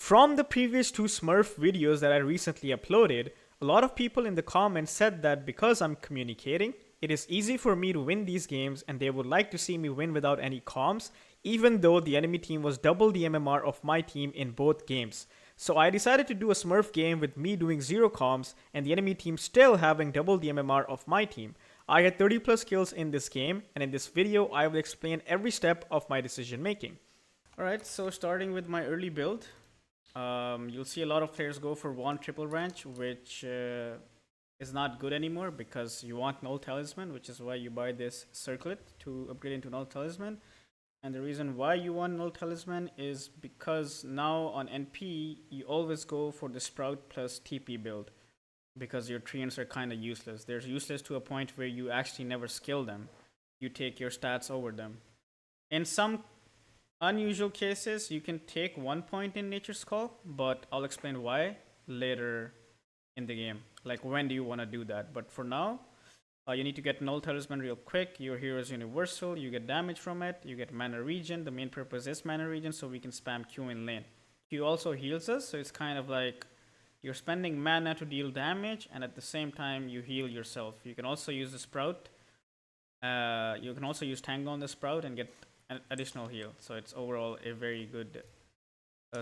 From the previous two Smurf videos that I recently uploaded, a lot of people in the comments said that because I'm communicating, it is easy for me to win these games and they would like to see me win without any comms, even though the enemy team was double the MMR of my team in both games. So I decided to do a Smurf game with me doing 0 comms and the enemy team still having double the MMR of my team. I had 30 plus kills in this game, and in this video I will explain every step of my decision making. Alright, so starting with my early build, you'll see a lot of players go for one triple branch, which is not good anymore because you want null talisman, which is why you buy this circlet to upgrade into null talisman. And the reason why you want null talisman is because now on NP you always go for the sprout plus TP build because your treants are kind of useless. They're useless to a point where you actually never skill them. You take your stats over them. In some unusual cases, you can take 1 point in Nature's Call, but I'll explain why later in the game. Like, when do you want to do that? But for now, you need to get null talisman real quick. Your hero is universal. You get damage from it. You get mana regen. The main purpose is mana regen, so we can spam Q in lane. Q also heals us, so it's kind of like you're spending mana to deal damage, and at the same time, you heal yourself. You can also use the sprout. You can also use Tango on the sprout and get an additional heal. So it's overall a very good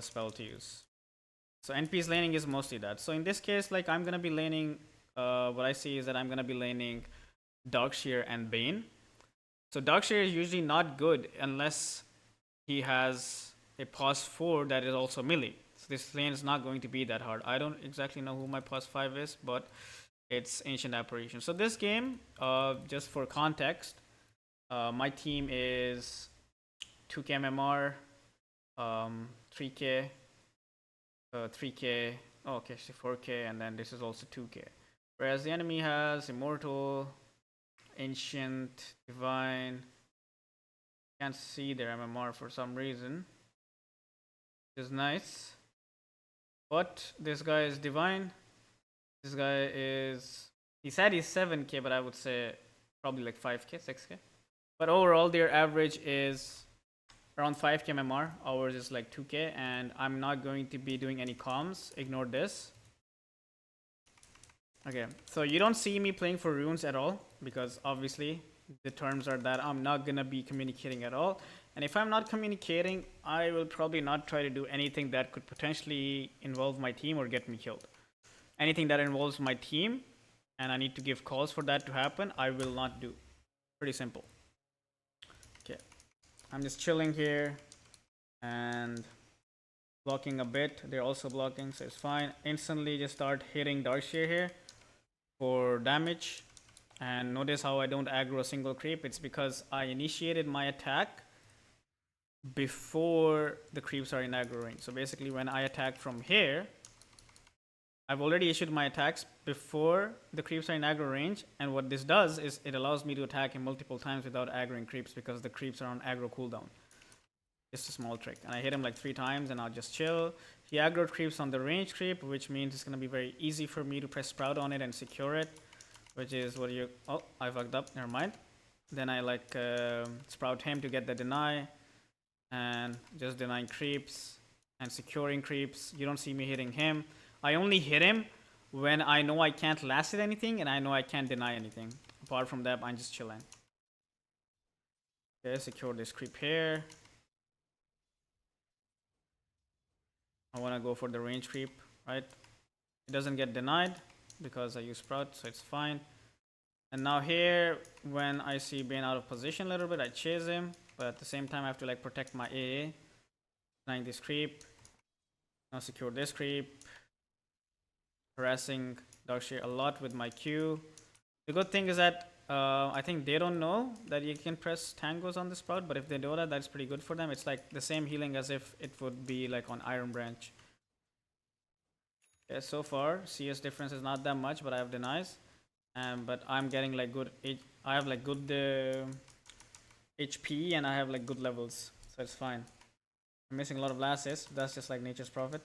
spell to use. So NP's laning is mostly that. So in this case, like, I'm gonna be laning, what I see is that I'm gonna be laning Darkshire and Bane. So Darkshire is usually not good unless he has a pos 4 that is also melee. So this lane is not going to be that hard. I don't exactly know who my pos 5 is, but it's Ancient Apparition. So this game, just for context, my team is 2k MMR, 3k, 3k, oh, okay, 4k, and then this is also 2k. Whereas the enemy has Immortal, Ancient, Divine. Can't see their MMR for some reason, which is nice. But this guy is Divine. This guy is, he said he's 7k, but I would say probably like 5k, 6k. But overall, their average is around 5k MMR. Ours is like 2k, and I'm not going to be doing any comms. Ignore this. Okay, so you don't see me playing for runes at all because obviously the terms are that I'm not gonna be communicating at all. And if I'm not communicating, I will probably not try to do anything that could potentially involve my team or get me killed. Anything that involves my team and I need to give calls for that to happen, I will not do. Pretty simple. Okay, I'm just chilling here and blocking a bit. They're also blocking, so it's fine. Instantly just start hitting Darkshire here for damage. And notice how I don't aggro a single creep. It's because I initiated my attack before the creeps are in aggro range. So basically when I attack from here, I've already issued my attacks before the creeps are in aggro range, and what this does is it allows me to attack him multiple times without aggroing creeps because the creeps are on aggro cooldown. Just a small trick. And I hit him like 3 times and I'll just chill. He aggroed creeps on the range creep, which means it's going to be very easy for me to press sprout on it and secure it, which is what you, oh, I fucked up, never mind. Then I like sprout him to get the deny and just denying creeps and securing creeps. You don't see me hitting him. I only hit him when I know I can't last hit anything and I know I can't deny anything. Apart from that, I'm just chilling. Okay, secure this creep here. I want to go for the range creep, right? It doesn't get denied because I use sprout, so it's fine. And now here, when I see Bane out of position a little bit, I chase him, but at the same time I have to like protect my AA. Denying this creep. Now secure this creep. Harassing Darkshire a lot with my Q. The good thing is that I think they don't know that you can press tangos on the sprout, but if they do that, that's pretty good for them. It's like the same healing as if it would be like on Iron Branch. Okay, so far CS difference is not that much, but I have denies, but I'm getting like good. I have like good HP and I have like good levels, so it's fine. I'm missing a lot of lasses. That's just like nature's prophet.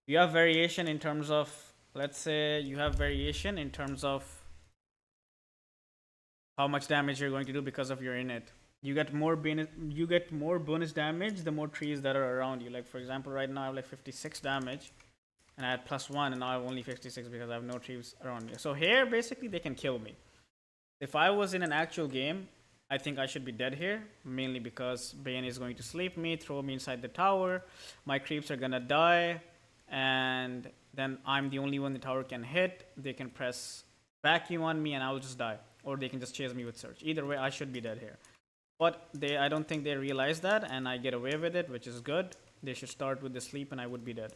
You have variation in terms of, let's say you have variation in terms of how much damage you're going to do because of your innate. you get more bonus damage the more trees that are around you. Like for example, right now I have like 56 damage, and I had +1, and now I have only 56 because I have no trees around me. So here, basically, they can kill me. If I was in an actual game, I think I should be dead here, mainly because Bane is going to sleep me, throw me inside the tower, my creeps are gonna die, and then I'm the only one the tower can hit. They can press vacuum on me and I will just die. Or they can just chase me with search. Either way, I should be dead here. But I don't think they realize that, and I get away with it, which is good. They should start with the sleep and I would be dead.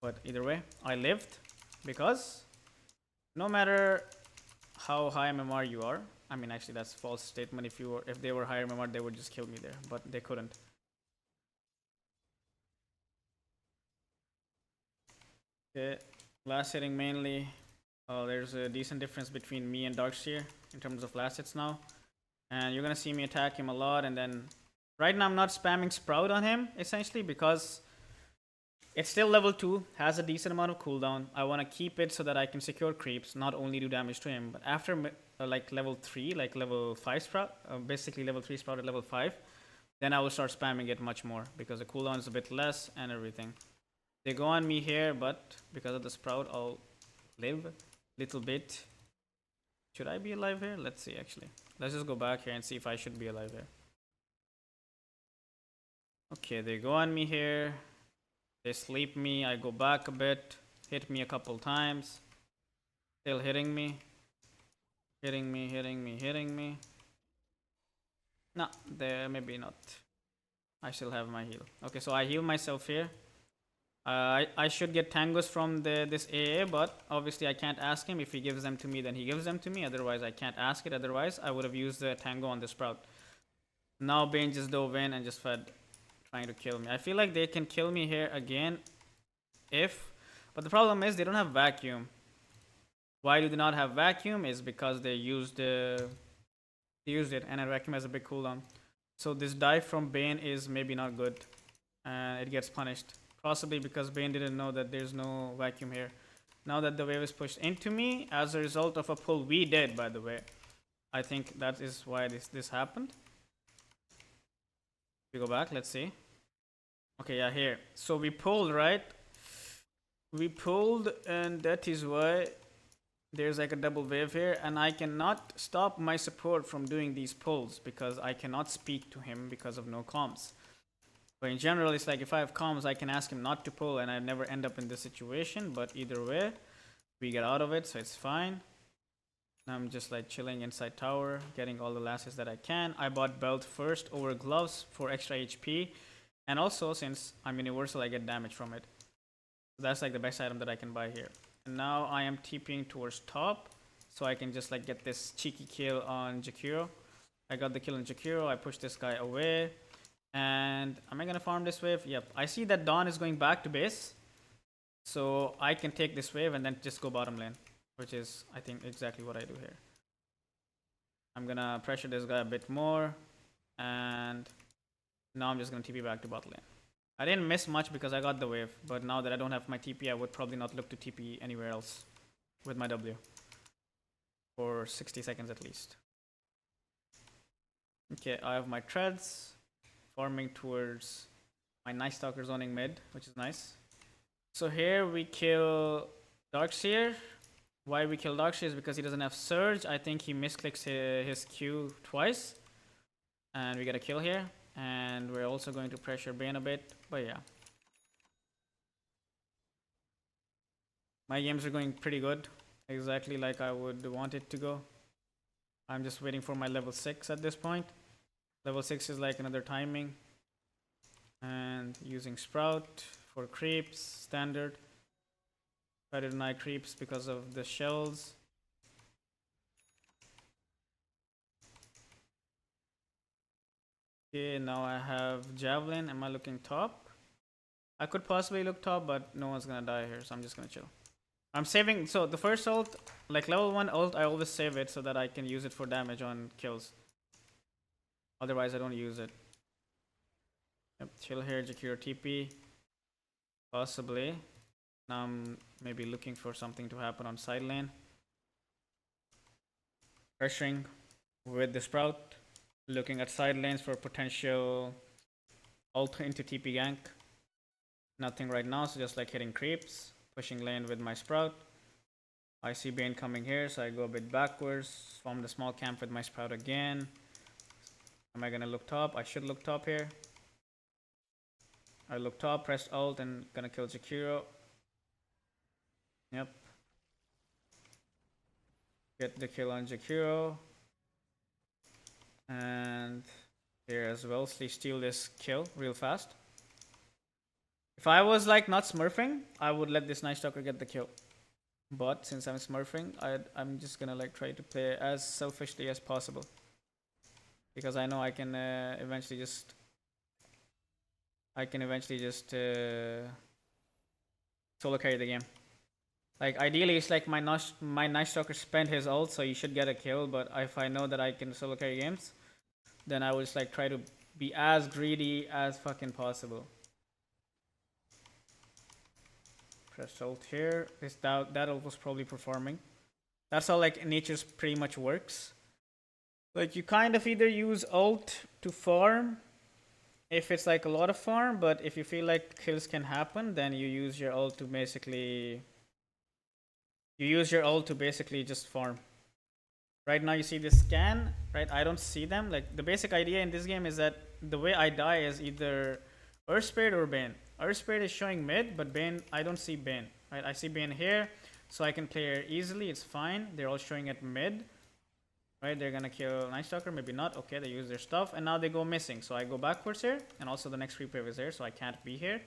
But either way, I lived because no matter how high MMR you are, I mean, actually, that's a false statement. If they were higher MMR, they would just kill me there, but they couldn't. Okay, last hitting mainly. There's a decent difference between me and Darkseer in terms of last hits now, and you're gonna see me attack him a lot. And then, right now, I'm not spamming Sprout on him essentially because it's still level 2, has a decent amount of cooldown. I want to keep it so that I can secure creeps, not only do damage to him, but after like level 3, like level 5 Sprout, basically level 3 Sprout at level 5, then I will start spamming it much more because the cooldown is a bit less and everything. They go on me here, but because of the Sprout, I'll live a little bit. Should I be alive here? Let's see actually. Let's just go back here and see if I should be alive here. Okay, they go on me here. They sleep me, I go back a bit, hit me a couple times, still hitting me. No, there, maybe not. I still have my heal. Okay, so I heal myself here. I should get tangos from this AA, but obviously I can't ask him. If he gives them to me, then he gives them to me. Otherwise, I can't ask it. Otherwise, I would have used the tango on the Sprout. Now Bane just dove in and just fed, trying to kill me. I feel like they can kill me here again but the problem is they don't have vacuum. Why do they not have vacuum? Is because they used it, and a vacuum has a big cooldown. So this dive from Bane is maybe not good, and it gets punished. Possibly because Bane didn't know that there's no vacuum here. Now that the wave is pushed into me as a result of a pull we did, by the way, I think that is why this happened. We go back, let's see. Okay, yeah, here. So we pulled, right? We pulled, and that is why there's like a double wave here, and I cannot stop my support from doing these pulls because I cannot speak to him because of no comms. But in general, it's like if I have comms, I can ask him not to pull, and I never end up in this situation. But either way, we get out of it, so it's fine. I'm just like chilling inside tower, getting all the last hits that I can. I bought belt first over gloves for extra HP, and also since I'm universal, I get damage from it. So that's like the best item that I can buy here. And now I am TPing towards top, so I can just like get this cheeky kill on Jakiro. I got the kill on Jakiro. I push this guy away. And am I gonna farm this wave? Yep. I see that Dawn is going back to base, so I can take this wave and then just go bottom lane, which is, I think, exactly what I do here. I'm gonna pressure this guy a bit more, and now I'm just gonna TP back to bot lane. I didn't miss much because I got the wave, but now that I don't have my TP, I would probably not look to TP anywhere else with my W for 60 seconds at least. Okay, I have my treads, farming towards my Night Stalker zoning mid, which is nice. So here we kill Darkseer. Why we kill Darkseer is because he doesn't have Surge. I think he misclicks his Q twice, and we get a kill here. And we're also going to pressure Bane a bit, but yeah. My games are going pretty good, exactly like I would want it to go. I'm just waiting for my level 6 at this point. Level 6 is like another timing. And using Sprout for creeps, standard. Try to deny creeps because of the shells. Okay, now I have Javelin. Am I looking top? I could possibly look top, but no one's gonna die here, so I'm just gonna chill. I'm saving, so the first ult, like level 1 ult, I always save it so that I can use it for damage on kills. Otherwise, I don't use it. Yep, chill here, Jakiro TP. Possibly. Now I'm maybe looking for something to happen on side lane. Pressuring with the Sprout. Looking at side lanes for potential ult into TP gank. Nothing right now, so just like hitting creeps. Pushing lane with my Sprout. I see Bane coming here, so I go a bit backwards. Form the small camp with my Sprout again. Am I gonna look top? I should look top here. I look top, pressed ult, and gonna kill Jakiro. Yep. Get the kill on Jakiro. And here as well, so steal this kill real fast. If I was like not smurfing, I would let this Night Stalker get the kill. But since I'm smurfing, I'm just gonna like try to play as selfishly as possible. Because I know I can eventually just solo carry the game. Like ideally, it's like my Night Stalker spent his ult, so you should get a kill. But if I know that I can solo carry games, then I will just like try to be as greedy as fucking possible. Press ult here. That ult was probably performing. That's how like nature's pretty much works. Like you kind of either use ult to farm if it's like a lot of farm, but if you feel like kills can happen, then you use your ult to basically just farm. Right now you see this scan, right? I don't see them. Like the basic idea in this game is that the way I die is either Earth Spirit or Bane. Earth Spirit is showing mid, but Bane, I don't see Bane. Right? I see Bane here, so I can play here easily. It's fine. They're all showing at mid. Right? They're gonna kill Night Stalker, maybe not. Okay, they use their stuff, and now they go missing. So I go backwards here, and also the next creep wave is here, so I can't be here.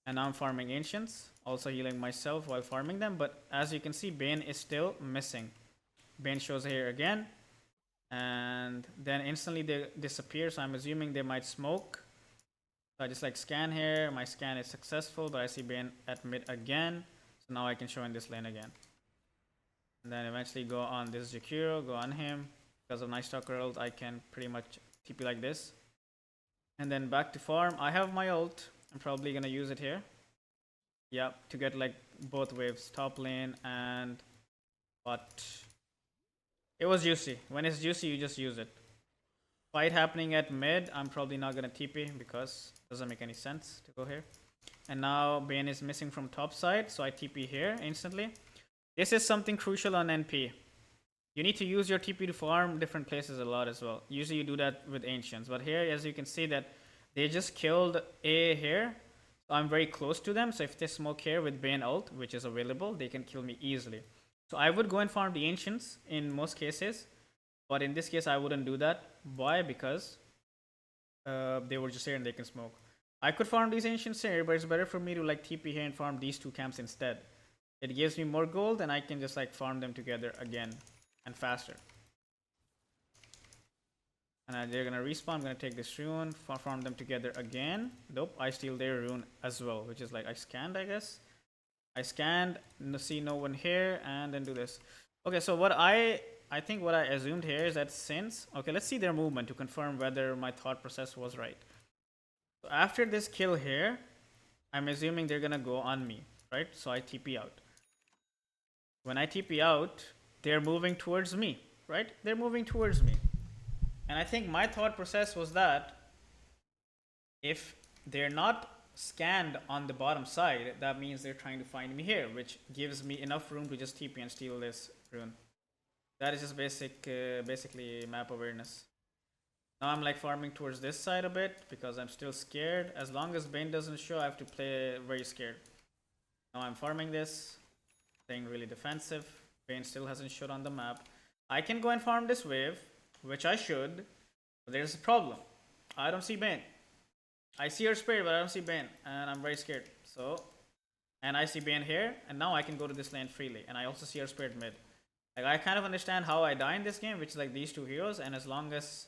And now I'm farming Ancients, also healing myself while farming them. But as you can see, Bane is still missing. Bane shows here again, and then instantly they disappear. So I'm assuming they might smoke. So I just like scan here. My scan is successful, but I see Bane at mid again. So now I can show in this lane again. And then eventually go on this Jakiro, go on him. Because of Night Stalker ult, I can pretty much TP like this. And then back to farm. I have my ult. I'm probably gonna use it here. Yep, to get like both waves, top lane and but it was juicy. When it's juicy, you just use it. Fight happening at mid, I'm probably not gonna TP because it doesn't make any sense to go here. And now Bane is missing from top side, so I TP here instantly. This is something crucial on NP. You need to use your TP to farm different places a lot as well. Usually you do that with Ancients, but here as you can see that they just killed A here. So I'm very close to them, so if they smoke here with Bane ult, which is available, they can kill me easily. So I would go and farm the Ancients in most cases, but in this case I wouldn't do that. Why? Because they were just here and they can smoke. I could farm these Ancients here, but it's better for me to like TP here and farm these two camps instead. It gives me more gold and I can just like farm them together again and faster. And they're gonna respawn. I'm gonna take this rune, farm them together again. Nope, I steal their rune as well, which is like I scanned, I guess. I scanned, see no one here, and then do this. Okay, so what I think what I assumed here is that since, okay, let's see their movement to confirm whether my thought process was right. So after this kill here, I'm assuming they're gonna go on me, right? So I TP out. When I TP out, they're moving towards me, right? They're moving towards me. And I think my thought process was that if they're not scanned on the bottom side, that means they're trying to find me here, which gives me enough room to just TP and steal this rune. That is just basically map awareness. Now I'm like farming towards this side a bit because I'm still scared. As long as Bane doesn't show, I have to play very scared. Now I'm farming this, staying really defensive. Bane still hasn't showed on the map. I can go and farm this wave, which I should, but there's a problem. I don't see Bane. I see her spirit, but I don't see Bane, and I'm very scared. So, and I see Bane here, and now I can go to this lane freely, and I also see her spirit mid. Like I kind of understand how I die in this game, which is like these two heroes, and as long as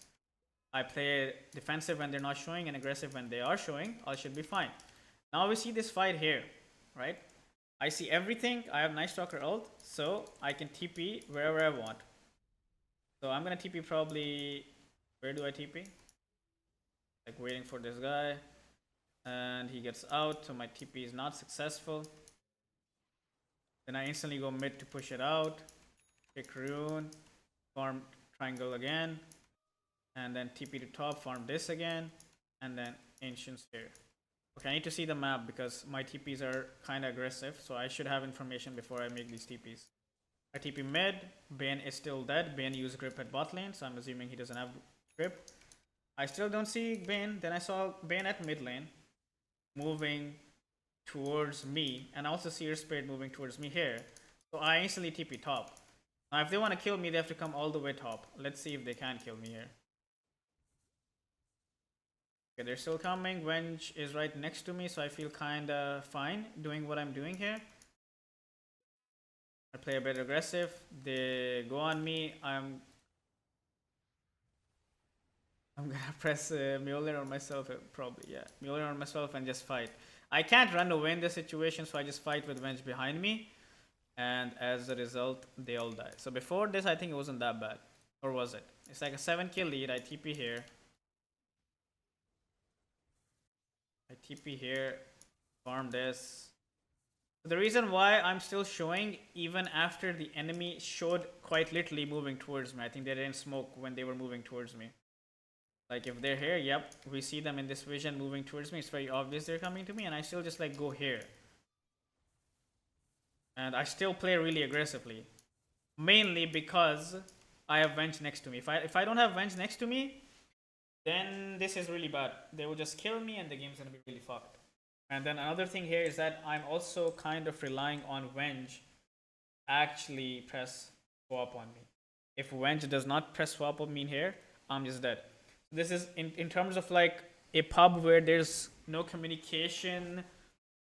I play defensive when they're not showing and aggressive when they are showing, I should be fine. Now we see this fight here, right? I see everything. I have Night Stalker ult, so I can TP wherever I want. So I'm gonna TP probably, where do I TP? Like waiting for this guy, and he gets out, so my TP is not successful. Then I instantly go mid to push it out, pick rune, farm triangle again. and then TP to top, farm this again, and then ancients here. Okay, I need to see the map because my TPs are kind of aggressive, so I should have information before I make these TPs. I TP mid, Bane is still dead. Bane used grip at bot lane, so I'm assuming he doesn't have grip. I still don't see Bane. Then I saw Bane at mid lane, moving towards me, and I also see your spirit moving towards me here. So I instantly TP top. Now if they want to kill me, they have to come all the way top. Let's see if they can kill me here. Okay, they're still coming. Venge is right next to me, so I feel kinda fine doing what I'm doing here. I play a bit aggressive. They go on me. I'm gonna press Mjolnir on myself, probably. Yeah, Mjolnir on myself and just fight. I can't run away in this situation, so I just fight with Venge behind me. And as a result, they all die. So before this, I think it wasn't that bad. Or was it? It's like a 7-kill lead. I TP here. Farm this. The reason why I'm still showing, even after the enemy showed quite literally moving towards me, I think they didn't smoke when they were moving towards me. Like if they're here, yep, we see them in this vision moving towards me. It's very obvious they're coming to me, and I still just like go here. And I still play really aggressively. Mainly because I have Venge next to me. If I don't have Venge next to me, then this is really bad. They will just kill me and the game's gonna be really fucked. And then another thing here is that I'm also kind of relying on Venge actually press swap on me. If Venge does not press swap on me here, I'm just dead. This is in terms of like a pub where there's no communication,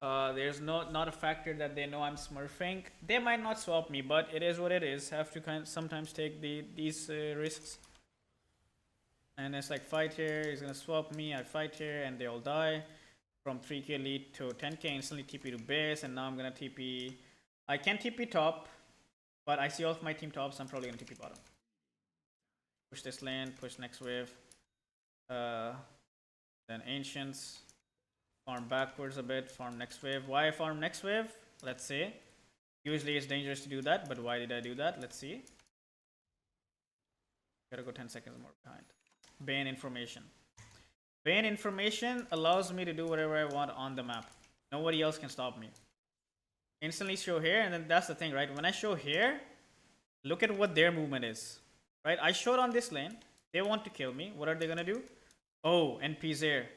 there's not a factor that they know I'm smurfing. They might not swap me, but it is what it is. Have to sometimes take these risks. And it's like fight here, he's gonna swap me, I fight here, and they all die. From 3k lead to 10k, instantly TP to base, and now I'm gonna TP. I can TP top, but I see all of my team top, so I'm probably gonna TP bottom. Push this lane, push next wave. Then ancients. Farm backwards a bit, farm next wave. Why farm next wave? Let's see. Usually it's dangerous to do that, but why did I do that? Let's see. Gotta go 10 seconds more behind. Bane information. Bane information allows me to do whatever I want on the map. Nobody else can stop me. Instantly show here, and then that's the thing, right? When I show here, look at what their movement is. Right? I showed on this lane. They want to kill me. What are they gonna do? Oh, NP's there.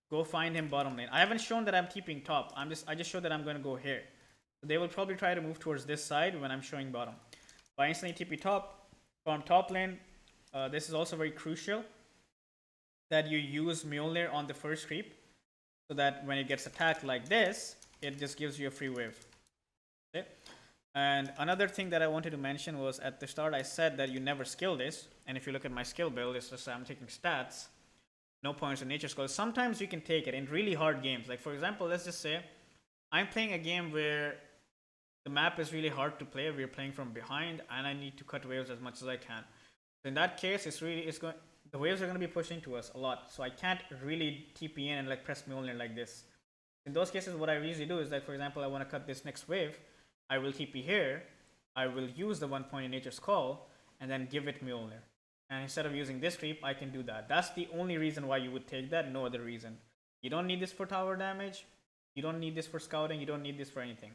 Go find him bottom lane. I haven't shown that I'm TPing top. I just showed that I'm gonna go here. So they will probably try to move towards this side when I'm showing bottom. But I instantly TP top, farm top lane. This is also very crucial that you use Mjolnir on the first creep, so that when it gets attacked like this, it just gives you a free wave. Okay? And another thing that I wanted to mention was at the start I said that you never skill this, and if you look at my skill build, it's just I'm taking stats, no points in nature skill. Sometimes you can take it in really hard games. Like for example, let's just say I'm playing a game where the map is really hard to play, we're playing from behind, and I need to cut waves as much as I can. So in that case, the waves are going to be pushing to us a lot, so I can't really TP in and like press Mjolnir like this. In those cases, what I usually do is like, for example, I want to cut this next wave, I will TP here, I will use the 1 point in nature's call, and then give it Mjolnir. And instead of using this creep, I can do that. That's the only reason why you would take that, no other reason. You don't need this for tower damage, you don't need this for scouting, you don't need this for anything.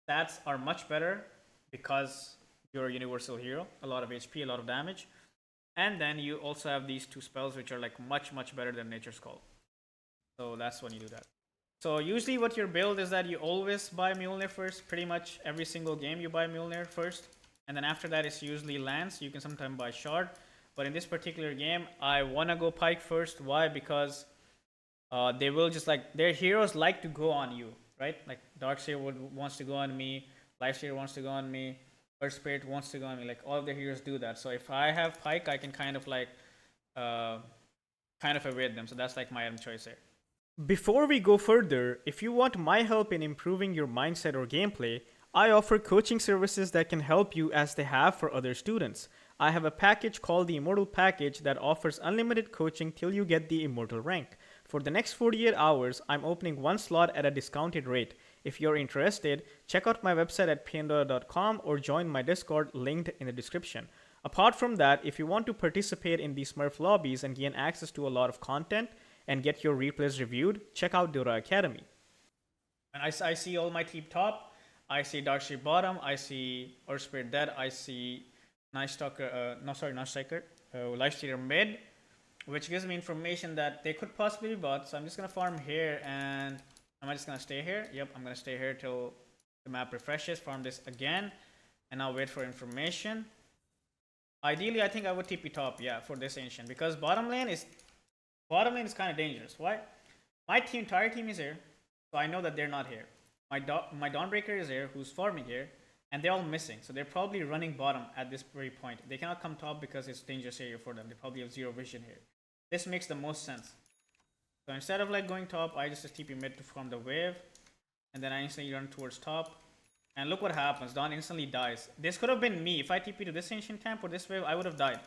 Stats are much better because you're a universal hero, a lot of HP, a lot of damage. And then you also have these two spells which are like much better than Nature's Call. So that's when you do that. So usually what your build is that you always buy Mjolnir first. Pretty much every single game you buy Mjolnir first. And then after that it's usually Lance. You can sometimes buy Shard. But in this particular game, I want to go Pike first. Why? Because they will just like, their heroes like to go on you, right? Like Darkseer wants to go on me. Lifesteal wants to go on me. Earth Spirit wants to go on me. Like all of the heroes do that. So if I have Pike, I can kind of like evade them. So that's like my item choice here. Before we go further, if you want my help in improving your mindset or gameplay, I offer coaching services that can help you as they have for other students. I have a package called the Immortal package that offers unlimited coaching till you get the Immortal rank. For the next 48 hours, I'm opening one slot at a discounted rate. If you're interested, check out my website at PainDota.com or join my Discord linked in the description. Apart from that, if you want to participate in these Smurf lobbies and gain access to a lot of content and get your replays reviewed, check out Dota Academy. And I see all my team top. I see Darkshade bottom. I see Earthspirit dead. I see Nice Stalker, not Striker, Lifestealer mid, which gives me information that they could possibly be bot. So I'm just gonna farm here, and am I just gonna stay here? Yep, I'm gonna stay here till the map refreshes. Farm this again, and I'll wait for information. Ideally, I think I would TP top, yeah, for this ancient, because bottom lane is kind of dangerous. Why? My entire team is here, so I know that they're not here. My Dawnbreaker is here, who's farming here, and they're all missing. So they're probably running bottom at this very point. They cannot come top because it's dangerous area for them. They probably have zero vision here. This makes the most sense. So instead of like going top, I just TP mid to form the wave, and then I instantly run towards top. And look what happens. Dawn instantly dies. This could have been me. If I TP to this ancient camp or this wave, I would have died.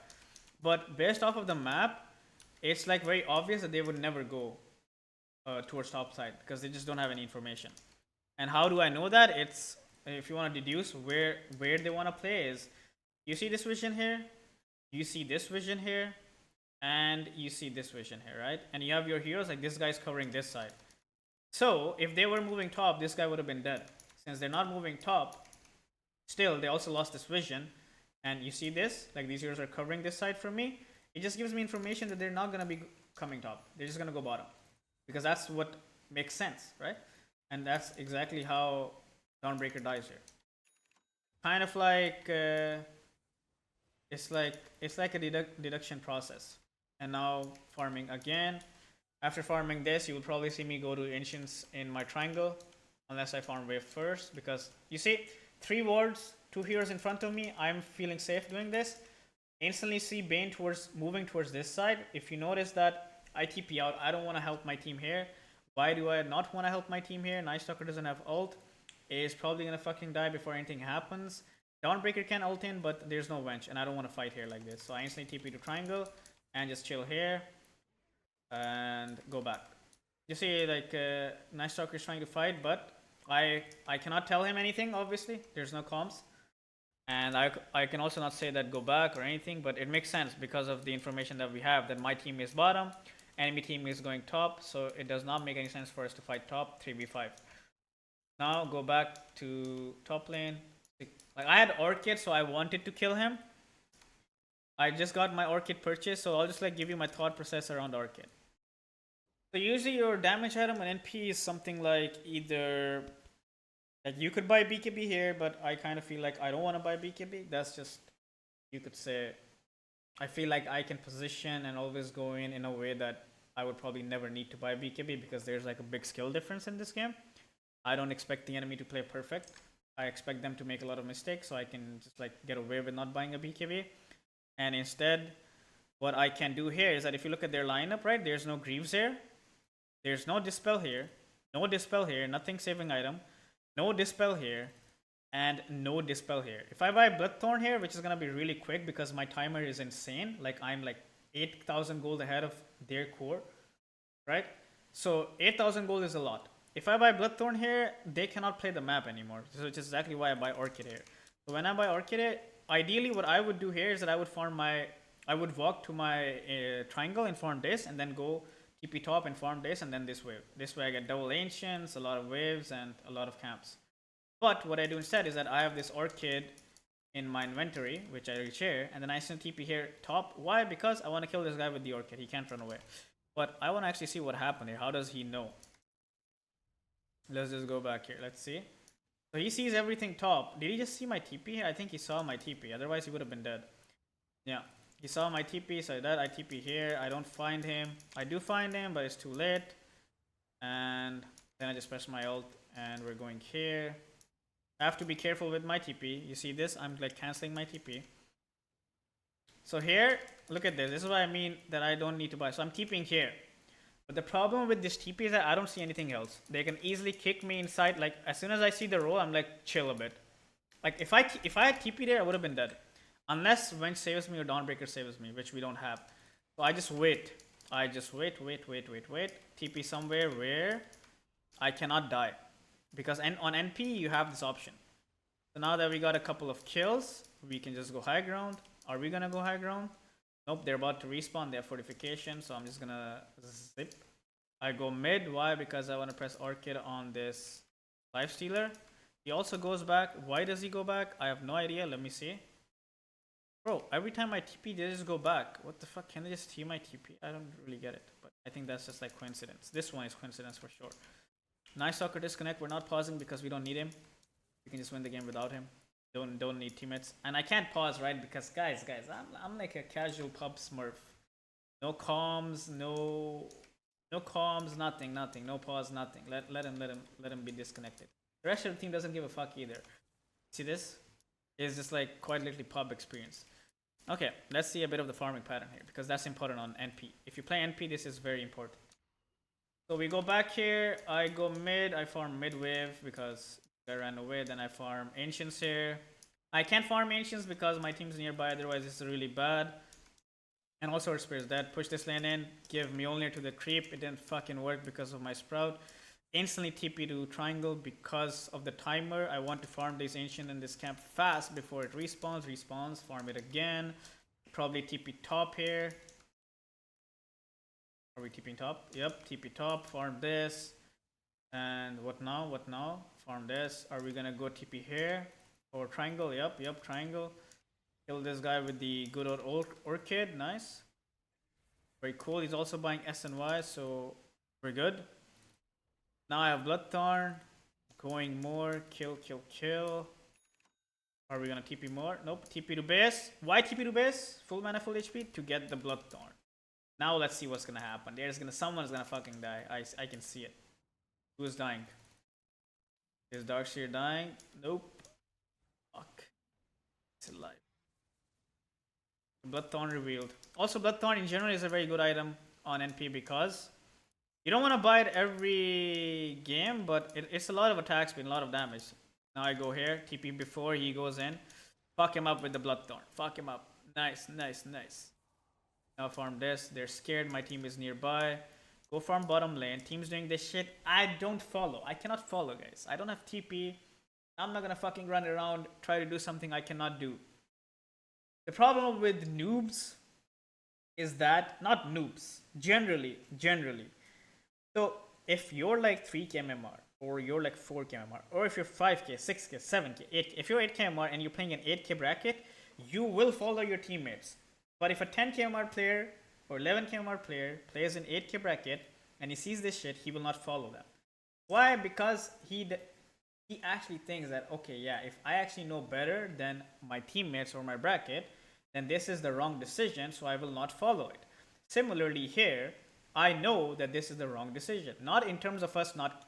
But based off of the map, it's like very obvious that they would never go towards top side because they just don't have any information. And how do I know that? It's, if you want to deduce where they want to play, is you see this vision here, you see this vision here, and you see this vision here, right? And you have your heroes, like this guy's covering this side. So if they were moving top, this guy would have been dead. Since they're not moving top, still they also lost this vision. And you see this, like these heroes are covering this side from me. It just gives me information that they're not going to be coming top. They're just going to go bottom. Because that's what makes sense, right? And that's exactly how Dawnbreaker dies here. Kind of like, it's like a deduction process. And now farming again. After farming this, you will probably see me go to Ancients in my triangle. Unless I farm wave first. Because you see, 3 wards, 2 heroes in front of me. I'm feeling safe doing this. Instantly see Bane moving towards this side. If you notice that I TP out, I don't want to help my team here. Why do I not want to help my team here? Night Stalker doesn't have ult. Is probably gonna fucking die before anything happens. Dawnbreaker can ult in, but there's no wench, and I don't want to fight here like this. So I instantly TP to triangle and just chill here and go back. You see, like Night Stalker is trying to fight, but I cannot tell him anything. Obviously, there's no comms. And I can also not say that go back or anything, but it makes sense because of the information that we have that my team is bottom, enemy team is going top, so it does not make any sense for us to fight top 3v5. Now go back to top lane. Like I had Orchid, so I wanted to kill him. I just got my Orchid purchase, so I'll just like give you my thought process around Orchid. So usually your damage item on NP is something like either like you could buy BKB here, but I kind of feel like I don't want to buy BKB. That's just, you could say, I feel like I can position and always go in a way that I would probably never need to buy BKB because there's like a big skill difference in this game. I don't expect the enemy to play perfect. I expect them to make a lot of mistakes, so I can just like get away with not buying a BKB. And instead, what I can do here is that if you look at their lineup, right, there's no Greaves here. There's no Dispel here. No Dispel here. Nothing saving item. No Dispel here. And no Dispel here. If I buy Bloodthorn here, which is going to be really quick because my timer is insane. Like I'm like 8,000 gold ahead of their core. Right? So 8,000 gold is a lot. If I buy Bloodthorn here, they cannot play the map anymore. So it's exactly why I buy Orchid here. So when I buy Orchid here, ideally what I would do here is that I would walk to my triangle and farm this, and then go TP top and farm this, and then this wave. This way I get double ancients, a lot of waves, and a lot of camps. But what I do instead is that I have this Orchid in my inventory, which I reach here, and then I send TP here top. Why? Because I want to kill this guy with the Orchid. He can't run away. But I want to actually see what happened here. How does he know? Let's just go back here. Let's see. So he sees everything top. Did he just see my TP? I think he saw my TP. Otherwise, he would have been dead. Yeah. He saw my TP, so that I TP here. I don't find him. I do find him, but it's too late. And then I just press my ult, and we're going here. I have to be careful with my TP. You see this? I'm like canceling my TP. So here, look at this. This is what I mean that I don't need to buy. So I'm TPing here. But the problem with this TP is that I don't see anything else. They can easily kick me inside. Like as soon as I see the roll, I'm like chill a bit. Like if I had TP there, I would have been dead. Unless Wench saves me or Dawnbreaker saves me, which we don't have. So I just wait. I just wait. TP somewhere where I cannot die. Because on NP, you have this option. So now that we got a couple of kills, we can just go high ground. Are we gonna go high ground? Nope, they're about to respawn. They have fortification, so I'm just gonna zip. I go mid. Why? Because I want to press Orchid on this Lifestealer. He also goes back. Why does he go back? I have no idea. Let me see. Bro, every time I TP, they just go back. What the fuck? Can they just TP my TP? I don't really get it. But I think that's just like coincidence. This one is coincidence for sure. Nice soccer disconnect. We're not pausing because we don't need him. We can just win the game without him. Don't need teammates. And I can't pause, right? Because guys, I'm like a casual pub smurf. No comms, no comms, nothing. No pause, nothing. Let him be disconnected. The rest of the team doesn't give a fuck either. See this? It's just like quite literally pub experience. Okay, let's see a bit of the farming pattern here because that's important on NP. If you play NP, this is very important. So we go back here. I go mid. I farm mid wave because I ran away. Then I farm ancients here. I can't farm ancients because my team's nearby. Otherwise, it's really bad. And also our spear's dead. Push this lane in. Give Mjolnir to the creep. It didn't fucking work because of my sprout. Instantly TP to triangle because of the timer. I want to farm this ancient in this camp fast before it respawns. Farm it again. Probably TP top here. Are we TPing top? Yep, TP top. Farm this. And what now? Farm this. Are we gonna go TP here? Or triangle? Yep, triangle. Kill this guy with the good old orchid. Nice. Very cool. He's also buying S and Y, so we're good. Now I have Bloodthorn. Going more. Kill. Are we gonna TP more? Nope. TP to base. Why TP to base? Full mana, full HP? To get the Bloodthorn. Now let's see what's gonna happen. Someone's gonna fucking die. I can see it. Who's dying? Is Darkseer dying? Nope. Fuck. It's alive. Bloodthorn revealed. Also, Bloodthorn in general is a very good item on NP because you don't want to buy it every game, but it's a lot of attack speed and a lot of damage. Now I go here, TP before he goes in. Fuck him up with the Bloodthorn. Fuck him up. Nice. Now farm this. They're scared. My team is nearby. Go farm bottom lane. Team's doing this shit. I don't follow. I cannot follow, guys. I don't have TP. I'm not gonna fucking run around, try to do something I cannot do. The problem with noobs is that, not noobs, generally. So if you're like 3k MMR, or you're like 4k MMR, or if you're 5k, 6k, 7k, 8k, if you're 8k MMR and you're playing an 8k bracket, you will follow your teammates. But if a 10k MMR player or 11k MMR player plays an 8k bracket and he sees this shit, he will not follow them. Why? Because he actually thinks that, okay, yeah, if I actually know better than my teammates or my bracket, then this is the wrong decision, so I will not follow it. Similarly here, I know that this is the wrong decision. Not in terms of us, not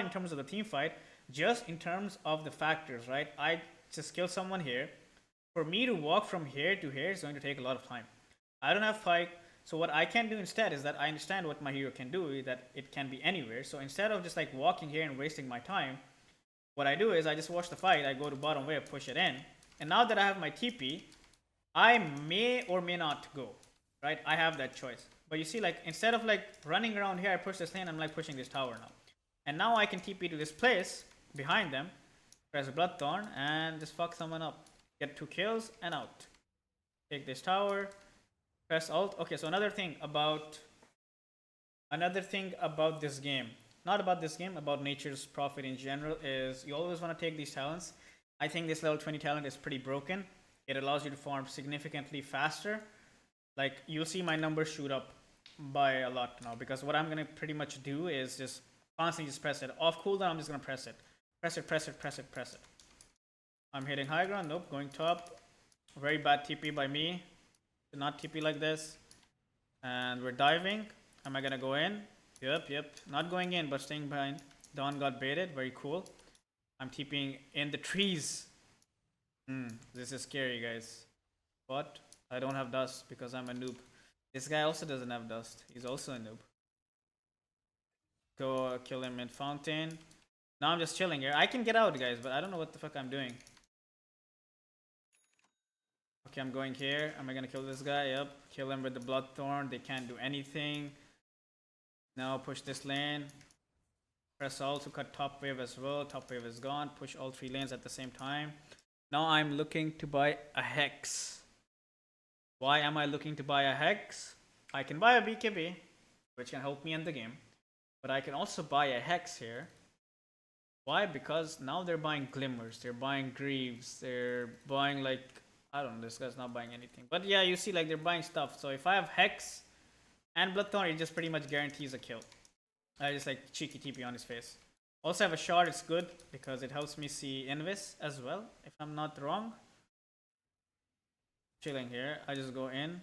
in terms of the team fight, just in terms of the factors, right? I just kill someone here. For me to walk from here to here is going to take a lot of time. I don't have pike, so what I can do instead is that I understand what my hero can do, that it can be anywhere. So instead of just like walking here and wasting my time, what I do is I just watch the fight, I go to bottom wave, push it in, and now that I have my TP, I may or may not go, right? I have that choice. But you see, like, instead of like running around here, I push this lane, I'm like pushing this tower now. And now I can TP to this place, behind them, press Bloodthorn, and just fuck someone up. Get 2 kills, and out. Take this tower, press alt. Okay, so another thing about this game, not about this game, about Nature's Prophet in general, is you always want to take these talents. I think this level 20 talent is pretty broken. It allows you to farm significantly faster. Like, you'll see my numbers shoot up by a lot now, because what I'm going to pretty much do is just constantly just press it. Off cooldown, I'm just going to press it. Press it. I'm hitting high ground. Nope, going top. Very bad TP by me. Did not TP like this. And we're diving. Am I going to go in? Yep. Not going in, but staying behind. Dawn got baited. Very cool. I'm TPing in the trees. This is scary, guys. But I don't have dust because I'm a noob. This guy also doesn't have dust. He's also a noob. Go kill him in fountain. Now I'm just chilling here. I can get out, guys, but I don't know what the fuck I'm doing. Okay, I'm going here. Am I gonna kill this guy? Yep. Kill him with the Bloodthorn. They can't do anything. Now push this lane. Press alt to cut top wave as well. Top wave is gone. Push all 3 lanes at the same time. Now I'm looking to buy a Hex. Why am I looking to buy a Hex? I can buy a BKB, which can help me in the game. But I can also buy a Hex here. Why? Because now they're buying Glimmers, they're buying Greaves, they're buying like, I don't know, this guy's not buying anything. But yeah, you see like they're buying stuff. So if I have Hex and Bloodthorn, it just pretty much guarantees a kill. I just like cheeky TP on his face. Also have a shard, it's good because it helps me see Invis as well, if I'm not wrong. Chilling here, I just go in,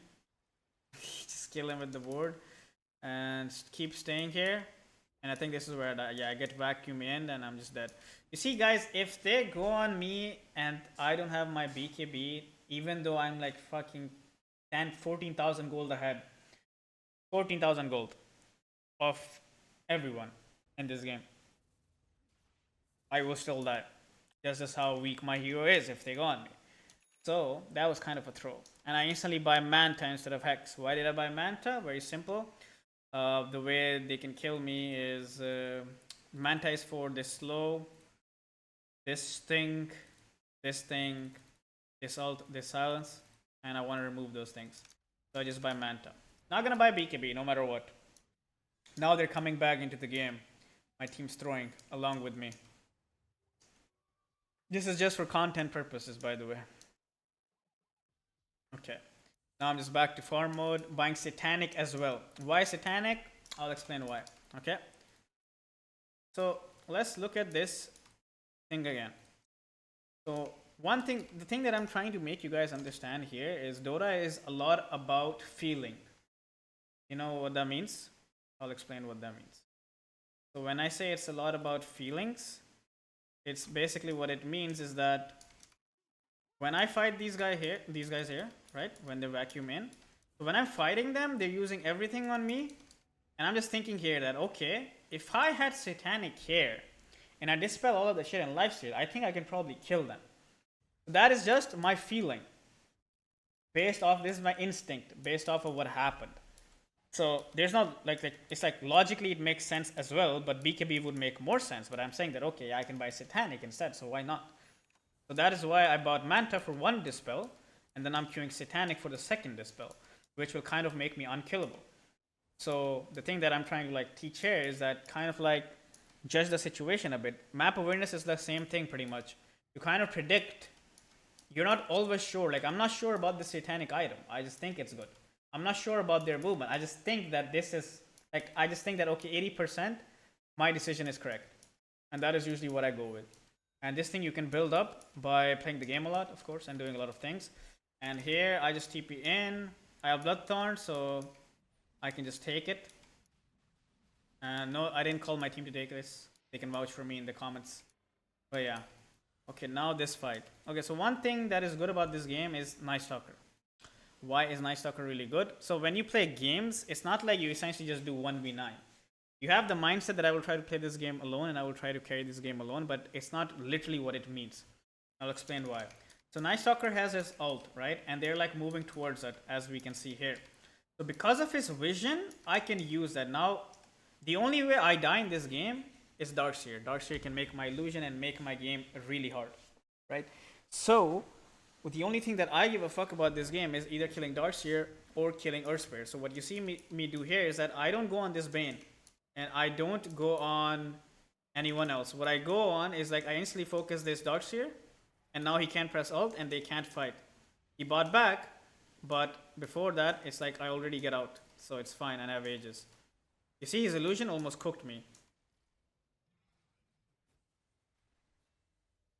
just kill him with the board and keep staying here. And I think this is where I get vacuum in and I'm just dead. You see guys, if they go on me and I don't have my BKB, even though I'm like fucking 14,000 gold ahead, 14,000 gold of everyone in this game, I will still die. That's just how weak my hero is if they go on me. So that was kind of a throw. And I instantly buy Manta instead of Hex. Why did I buy Manta? Very simple. The way they can kill me is Manta is for this slow, this thing, this thing, this ult, this silence, and I want to remove those things. So I just buy Manta. Not gonna buy BKB no matter what. Now they're coming back into the game. My team's throwing along with me. This is just for content purposes, by the way. Okay. Now I'm just back to farm mode, buying Satanic as well. Why Satanic? I'll explain why. Okay. So let's look at this thing again. So the thing that I'm trying to make you guys understand here is Dota is a lot about feeling. You know what that means? I'll explain what that means. So when I say it's a lot about feelings, it's basically what it means is that when I fight these guys here, right? When they vacuum in. So when I'm fighting them, they're using everything on me. And I'm just thinking here that, okay, if I had Satanic here and I dispel all of the shit in lifesteal, I think I can probably kill them. That is just my feeling. Based off, this is my instinct, based off of what happened. So there's not like it's like logically it makes sense as well, but BKB would make more sense. But I'm saying that, okay, I can buy Satanic instead, so why not? So that is why I bought Manta for one dispel, and then I'm queuing Satanic for the second dispel, which will kind of make me unkillable. So the thing that I'm trying to like teach here is that kind of like judge the situation a bit. Map awareness is the same thing pretty much. You kind of predict. You're not always sure. Like I'm not sure about the Satanic item. I just think it's good. I'm not sure about their movement. I just think that this is like, I just think that, okay, 80% my decision is correct. And that is usually what I go with. And this thing you can build up by playing the game a lot, of course, and doing a lot of things. And here I just TP in. I have Bloodthorn, so I can just take it. And no, I didn't call my team to take this. They can vouch for me in the comments. But yeah. Okay, now this fight. Okay, so one thing that is good about this game is Night Stalker. Why is Night Stalker really good? So when you play games, it's not like you essentially just do 1v9. You have the mindset that I will try to play this game alone and I will try to carry this game alone, but it's not literally what it means. I'll explain why. So Night Stalker has his ult, right? And they're like moving towards it, as we can see here. So because of his vision, I can use that. Now, the only way I die in this game is Darkseer. Darkseer can make my illusion and make my game really hard, right? So the only thing that I give a fuck about this game is either killing Darkseer or killing Earthspear. So what you see me do here is that I don't go on this Bane and I don't go on anyone else. What I go on is like I instantly focus this Darkseer and now he can't press ult and they can't fight. He bought back, but before that it's like I already get out, so it's fine and I have ages. You see his illusion almost cooked me.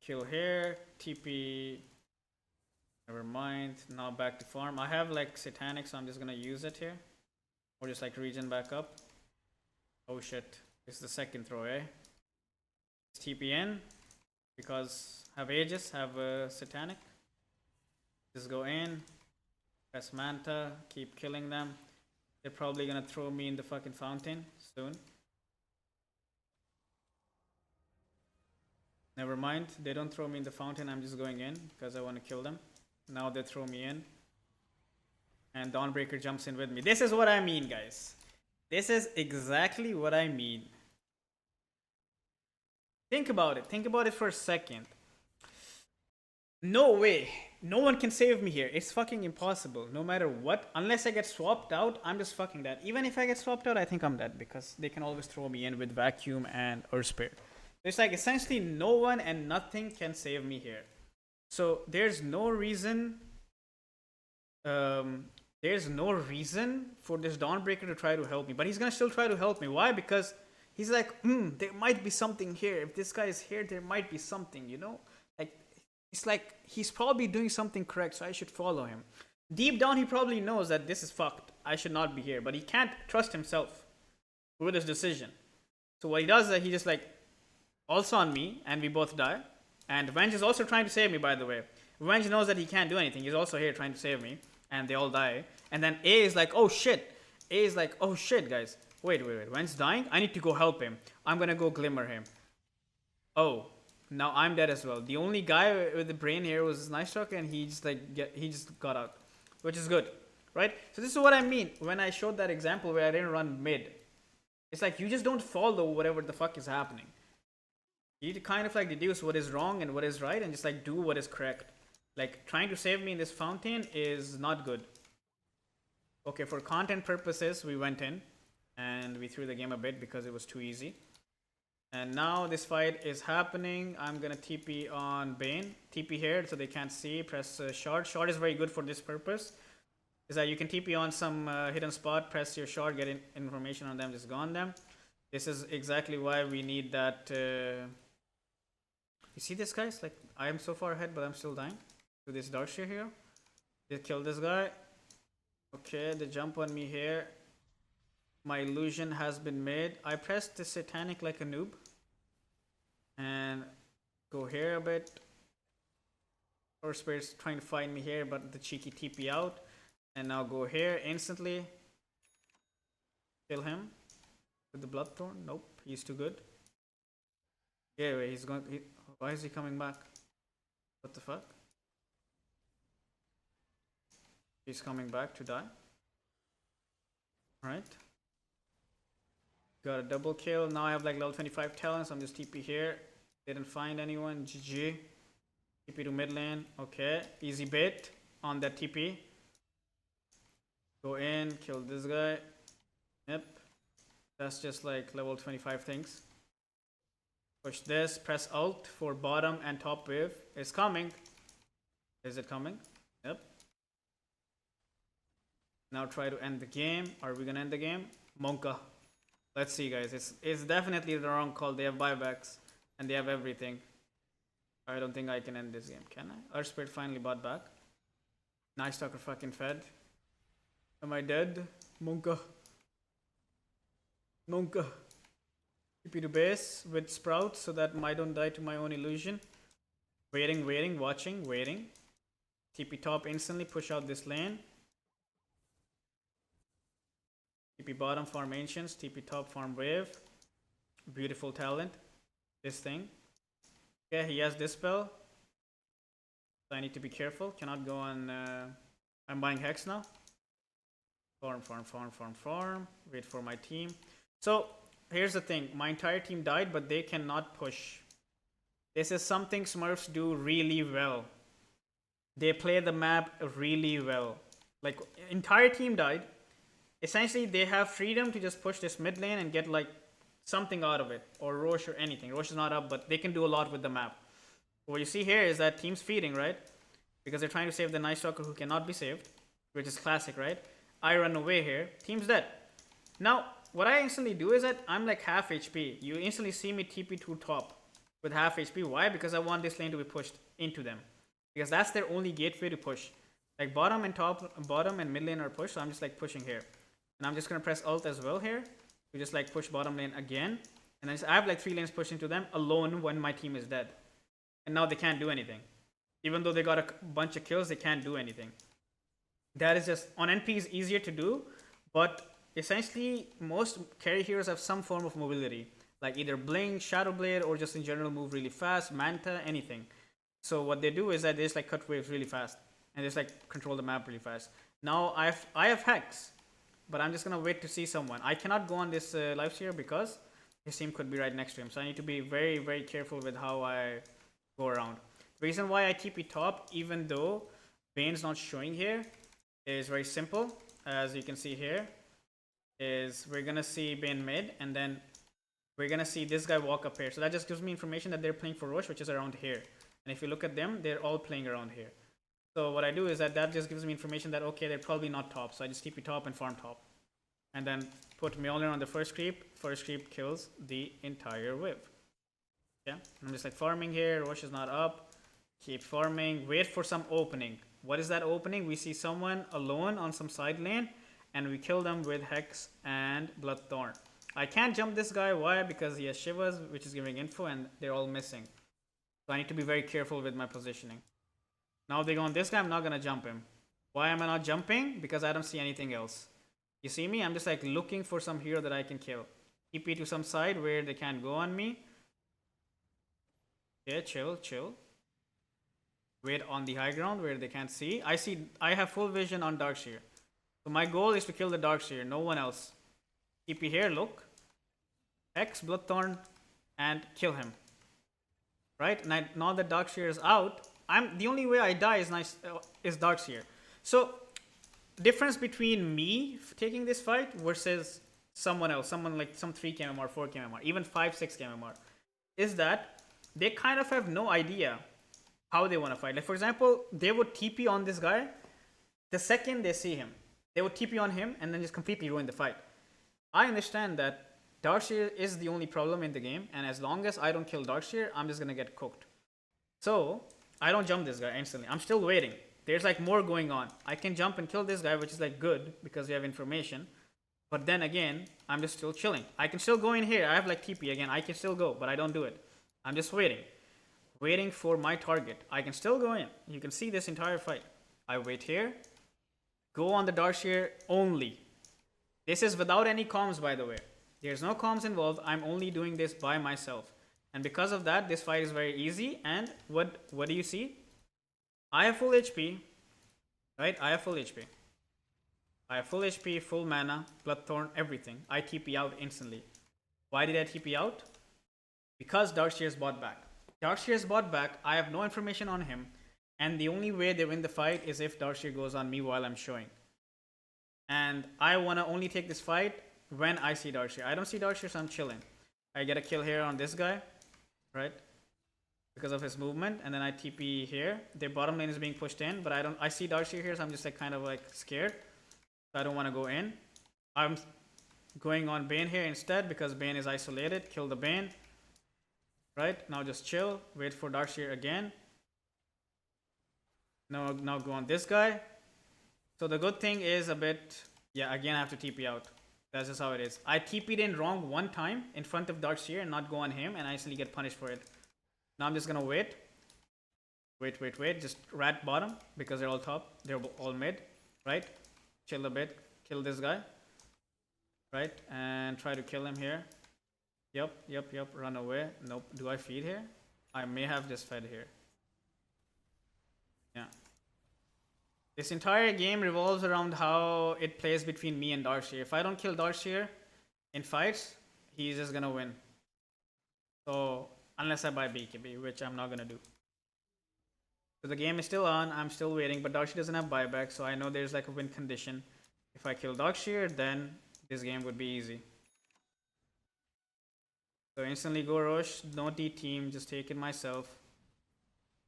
Kill here, TP. Never mind. Now back to farm. I have like Satanic, so I'm just gonna use it here. Or just like regen back up. Oh shit. This is the second throw, eh? TP in. Because have Aegis, have Satanic. Just go in. Press Manta. Keep killing them. They're probably gonna throw me in the fucking fountain soon. Never mind. They don't throw me in the fountain. I'm just going in because I want to kill them. Now they throw me in. And Dawnbreaker jumps in with me. This is what I mean, guys. This is exactly what I mean. Think about it. Think about it for a second. No way. No one can save me here. It's fucking impossible. No matter what. Unless I get swapped out, I'm just fucking dead. Even if I get swapped out, I think I'm dead. Because they can always throw me in with vacuum and earth spirit. It's like essentially no one and nothing can save me here. So there's no reason. There's no reason for this Dawnbreaker to try to help me. But he's gonna still try to help me. Why? Because he's like, there might be something here. If this guy is here, there might be something, you know? Like, it's like he's probably doing something correct, so I should follow him. Deep down, he probably knows that this is fucked. I should not be here. But he can't trust himself with his decision. So what he does is that he just like also on me, and we both die. And Venge is also trying to save me, by the way. Venge knows that he can't do anything. He's also here trying to save me. And they all die. And then A is like, oh shit. A is like, oh shit, guys. Wait. Venge's dying? I need to go help him. I'm gonna go glimmer him. Oh. Now I'm dead as well. The only guy with the brain here was Nisha, and he just got out. Which is good. Right? So this is what I mean when I showed that example where I didn't run mid. It's like you just don't follow whatever the fuck is happening. You need to kind of like deduce what is wrong and what is right and just like do what is correct. Like trying to save me in this fountain is not good. Okay, for content purposes, we went in and we threw the game a bit because it was too easy. And now this fight is happening. I'm gonna TP on Bane. TP here so they can't see. Press shard. Shard is very good for this purpose. Is that you can TP on some hidden spot, press your shard, get information on them, just go on them. This is exactly why we need that. You see this, guys? Like, I am so far ahead, but I'm still dying to this Darkshire here. They killed this guy. Okay, they jump on me here. My illusion has been made. I pressed the satanic like a noob. And go here a bit. Or Spirit's trying to find me here, but the cheeky TP out. And now go here instantly. Kill him. With the Bloodthorn? Nope, he's too good. Yeah, wait, he's going. Why is he coming back? What the fuck? He's coming back to die. Alright. Got a double kill. Now I have like level 25 talents. I'm just TP here. Didn't find anyone. GG. TP to mid lane. Okay. Easy bait on that TP. Go in. Kill this guy. Yep. That's just like level 25 things. Push this. Press Alt for bottom and top wave. It's coming. Is it coming? Yep. Now try to end the game. Are we gonna end the game? Monka. Let's see, guys. It's definitely the wrong call. They have buybacks and they have everything. I don't think I can end this game, can I? Earth Spirit finally bought back. Nice Talker fucking fed. Am I dead? Monka. Monka. TP to base with Sprout so that I don't die to my own illusion. Waiting, watching, waiting. TP top instantly, push out this lane. TP bottom, farm ancients. TP top, farm wave. Beautiful talent. This thing. Okay, he has dispel. So I need to be careful. Cannot go on. I'm buying Hex now. Farm. Wait for my team. So here's the thing. My entire team died, but they cannot push. This is something Smurfs do really well. They play the map really well. Like, entire team died. Essentially, they have freedom to just push this mid lane and get like something out of it. Or Roche or anything. Roche is not up, but they can do a lot with the map. What you see here is that team's feeding, right? Because they're trying to save the Night Stalker who cannot be saved. Which is classic, right? I run away here. Team's dead. Now, what I instantly do is that I'm like half HP. You instantly see me TP to top with half HP. Why? Because I want this lane to be pushed into them. Because that's their only gateway to push. Like bottom and mid lane are pushed, so I'm just like pushing here. And I'm just gonna press Alt as well here to just like push bottom lane again. And then I have like 3 lanes pushed into them alone when my team is dead. And now they can't do anything. Even though they got a bunch of kills, they can't do anything. That is just, on NP is easier to do, but essentially most carry heroes have some form of mobility. Like either Blink, Shadow Blade, or just in general move really fast, Manta, anything. So what they do is that they just like cut waves really fast. And just like control the map really fast. Now I have Hex. But I'm just gonna wait to see someone. I cannot go on this lifesteal because his team could be right next to him. So I need to be very, very careful with how I go around. Reason why I TP top, even though Bane's not showing here, is very simple. As you can see here, is we're gonna see Bane mid, and then we're gonna see this guy walk up here. So that just gives me information that they're playing for Roche, which is around here. And if you look at them, they're all playing around here. So what I do is that just gives me information that, okay, they're probably not top. So I just TP top and farm top. And then put Mjolnir on the first creep. First creep kills the entire wave. Yeah, I'm just like farming here. Roche is not up. Keep farming. Wait for some opening. What is that opening? We see someone alone on some side lane, and we kill them with Hex and Bloodthorn. I can't jump this guy. Why? Because he has Shivas, which is giving info, and they're all missing. So I need to be very careful with my positioning. Now if they go on this guy, I'm not going to jump him. Why am I not jumping? Because I don't see anything else. You see me? I'm just like looking for some hero that I can kill. TP to some side where they can't go on me. Yeah, chill. Wait on the high ground where they can't see. I have full vision on Darkseer. So my goal is to kill the Darkseer, no one else. TP here, look. X, Bloodthorn, and kill him. Right? Now that Darkseer is out, the only way I die is Darkseer. So difference between me taking this fight versus someone else, someone like some 3 KMR, 4 KMR, even 5, 6 KMR, is that they kind of have no idea how they want to fight. Like for example, they would TP on this guy the second they see him. They would TP on him and then just completely ruin the fight. I understand that Darkseer is the only problem in the game, and as long as I don't kill Darkseer, I'm just gonna get cooked. So I don't jump this guy instantly. I'm still waiting. There's like more going on. I can jump and kill this guy, which is like good because we have information. But then again, I'm just still chilling. I can still go in here. I have like TP again. I can still go, but I don't do it. I'm just waiting. Waiting for my target. I can still go in. You can see this entire fight. I wait here. Go on the Darkseer only. This is without any comms, by the way. There's no comms involved. I'm only doing this by myself. And because of that, this fight is very easy. And what do you see? I have full HP. Right? I have full HP. I have full HP, full mana, Bloodthorn, everything. I TP out instantly. Why did I TP out? Because Darkseer is bought back. Darkseer is bought back. I have no information on him. And the only way they win the fight is if Darkseer goes on me while I'm showing. And I want to only take this fight when I see Darkseer. I don't see Darkseer, so I'm chilling. I get a kill here on this guy, right? Because of his movement, and then I TP here. Their bottom lane is being pushed in, but I see Darkseer here, so I'm just like kind of like scared. So I don't want to go in. I'm going on Bane here instead because Bane is isolated. Kill the Bane. Right? Now just chill. Wait for Darkseer again. Now go on this guy. So the good thing is again I have to TP out. That's just how it is. I TP'd in wrong one time in front of Darkseer and not go on him, and I instantly get punished for it. Now I'm just gonna wait. Wait. Just rat bottom because they're all top. They're all mid. Right? Chill a bit. Kill this guy. Right? And try to kill him here. Yep. Run away. Nope. Do I feed here? I may have just fed here. Yeah. This entire game revolves around how it plays between me and Darkseer. If I don't kill Darkseer in fights, he's just gonna win. So, unless I buy BKB, which I'm not gonna do. So the game is still on, I'm still waiting, but Darkseer doesn't have buyback, so I know there's like a win condition. If I kill Darkseer, then this game would be easy. So instantly go Roche, no D-team, just take it myself.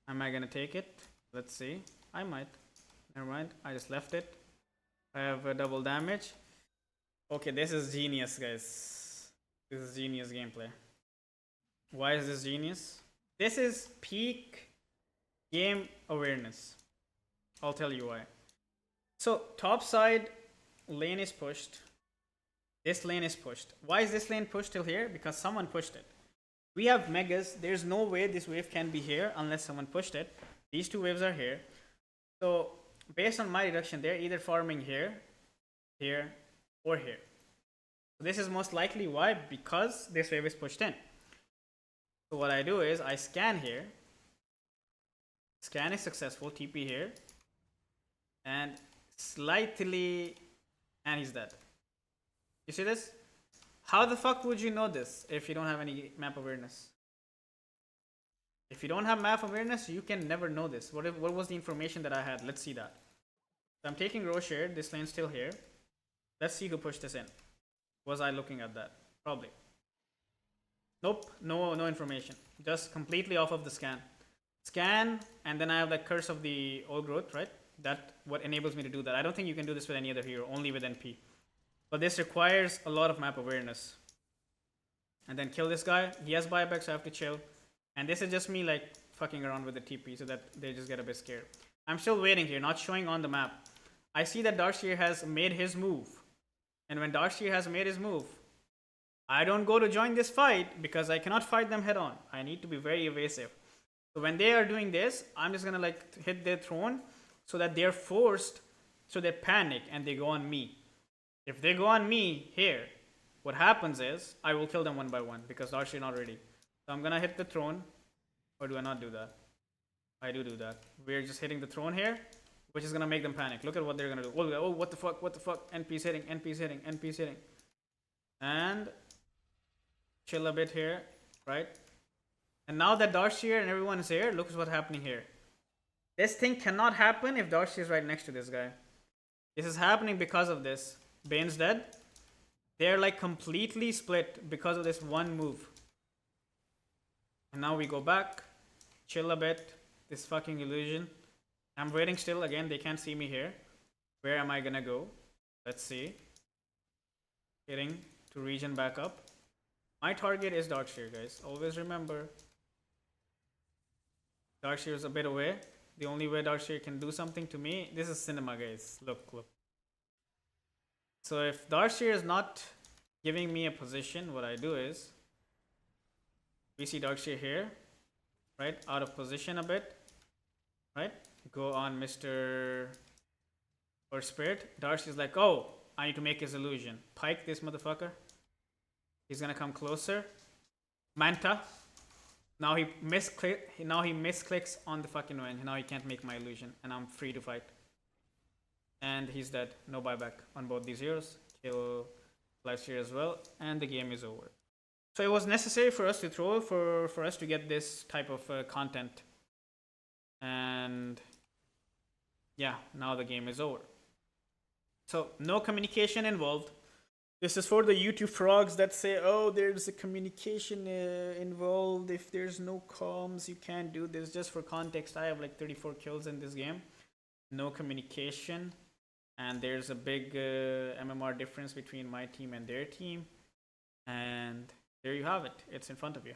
Am I gonna take it? Let's see. I might. Never mind, I just left it. I have a double damage. Okay, this is genius, guys. This is genius gameplay. Why is this genius? This is peak game awareness. I'll tell you why. So, top side lane is pushed. This lane is pushed. Why is this lane pushed till here? Because someone pushed it. We have megas. There's no way this wave can be here unless someone pushed it. These two waves are here. So, based on my deduction, they're either farming here, here, or here. So this is most likely why, because this wave is pushed in. So what I do is I scan here. Scan is successful, TP here. And slightly, and he's dead. You see this? How the fuck would you know this if you don't have any map awareness? If you don't have map awareness, you can never know this. What was the information that I had? Let's see that. So I'm taking Roche here. This lane's still here. Let's see who pushed this in. Was I looking at that? Probably. Nope, no information. Just completely off of the scan. Scan, and then I have that curse of the old growth, right? That what enables me to do that. I don't think you can do this with any other hero, only with NP. But this requires a lot of map awareness. And then kill this guy. He has buyback, so I have to chill. And this is just me like fucking around with the TP so that they just get a bit scared. I'm still waiting here, not showing on the map. I see that Darkseer has made his move. And when Darkseer has made his move, I don't go to join this fight because I cannot fight them head on. I need to be very evasive. So when they are doing this, I'm just gonna like hit their throne so that they're forced, so they panic and they go on me. If they go on me here, what happens is I will kill them one by one because Darkseer not ready. So I'm gonna hit the throne, or do I not do that? I do that. We're just hitting the throne here, which is gonna make them panic. Look at what they're gonna do. Oh, what the fuck? What the fuck? NP's hitting. NP's hitting. NP's hitting. And chill a bit here, right? And now that Darkseer and everyone is here, look at what's happening here. This thing cannot happen if Darkseer is right next to this guy. This is happening because of this. Bane's dead. They're like completely split because of this one move. And now we go back, chill a bit. This fucking illusion. I'm waiting still. Again, they can't see me here. Where am I gonna go? Let's see. Getting to region back up. My target is Darkseer, guys. Always remember. Darkseer is a bit away. The only way Darkseer can do something to me. This is cinema, guys. Look. So if Darkseer is not giving me a position, what I do is we see Darkseer here, right? Out of position a bit, right? Go on Mr. or Spirit. Darkseer is like, oh, I need to make his illusion. Pike this motherfucker. He's gonna come closer. Manta. Now he misclicks on the fucking win. Now he can't make my illusion, and I'm free to fight. And he's dead. No buyback on both these heroes. Kill Lifesteer as well, and the game is over. So it was necessary for us to throw for us to get this type of content. And yeah, now the game is over. So no communication involved. This is for the YouTube frogs that say, oh, there's a communication involved. If there's no comms, you can't do this. Just for context, I have like 34 kills in this game. No communication. And there's a big MMR difference between my team and their team. And there you have it. It's in front of you.